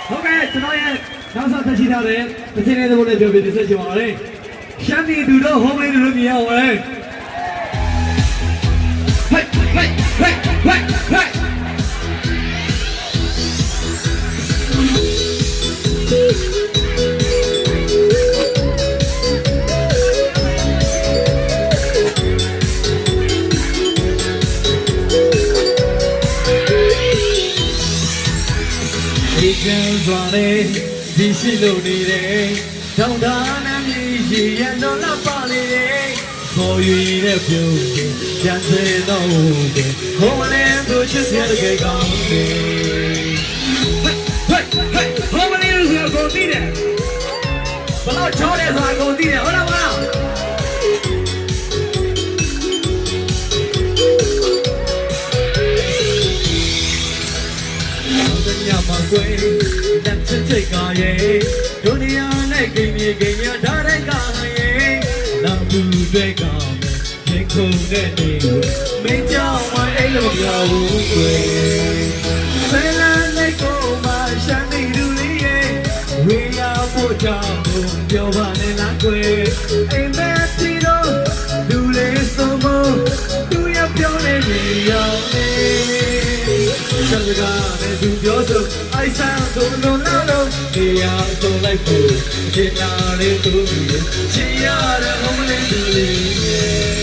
ဟုတ်ကဲ့ကျွန်တော်ရဲ့နောက်ဆုံးသက်ရှိထားတဲ့တစ်ချိန်လေးသဘောနဲ့ပြောပြနေဆက်ချင်ပါမယ်ရှမ်းပြည်သူတို့ဟိုးမလေးတို့မြင်ရအောင်လေဟိုက်ဟိုက်ဟိုက်ဟိုက်ဟိုက်ဒီကံစွာနဲ့ဒီရှိလို့နေတယ်တောင်တာနမ်းကြီးရေရံတော်လာပါလေခေါ်ရွေတဲ့ပြုံးရန်စေတော့တယ်ဟိုမလင်းတို့ချစ်စရာတကယ်ကောင်းတယ်ဟိုက်ဟိုက်ဟိုက်ဟိုမလင်းတို့ဆိုကုန်တည်တယ်ဘလို့ချောတယ်ဆိုတာကုန်တည်တယ်ဟုတ်လားမလားညမှာကွယ်လက်ချစ်ချိတ်ကားရဲ့ဒုနီယာနဲ့ဂိမ်းမြေဂိမ်းရဓာတ်ရိုက်ကားရဲ့နောက်ဘူးတွေကောင်းမယ်ခုန်တဲ့နေမင်းကြောင့်မအိမ်လို့ပြောဘူးကွယ်ဆယ်လမ်းလိုက်ကိုမှရှမ်းနေလူလေးရဲ့ဝေးရဖို့ကြောင့်ပြောပါနဲ့လားကွယ်အိမ်မက်တီတော့လူလေးစုံမသူရပြောနေပြီရောက်နေစံကားနဲ့သူပြောဆိုအိုက်ဆန်ဆိုလုံးလုံးနေရာဆုံးလိုက်ဖို့ချင်တာလေးသူချင်ရတဲ့ဟိုမလေးသူလေး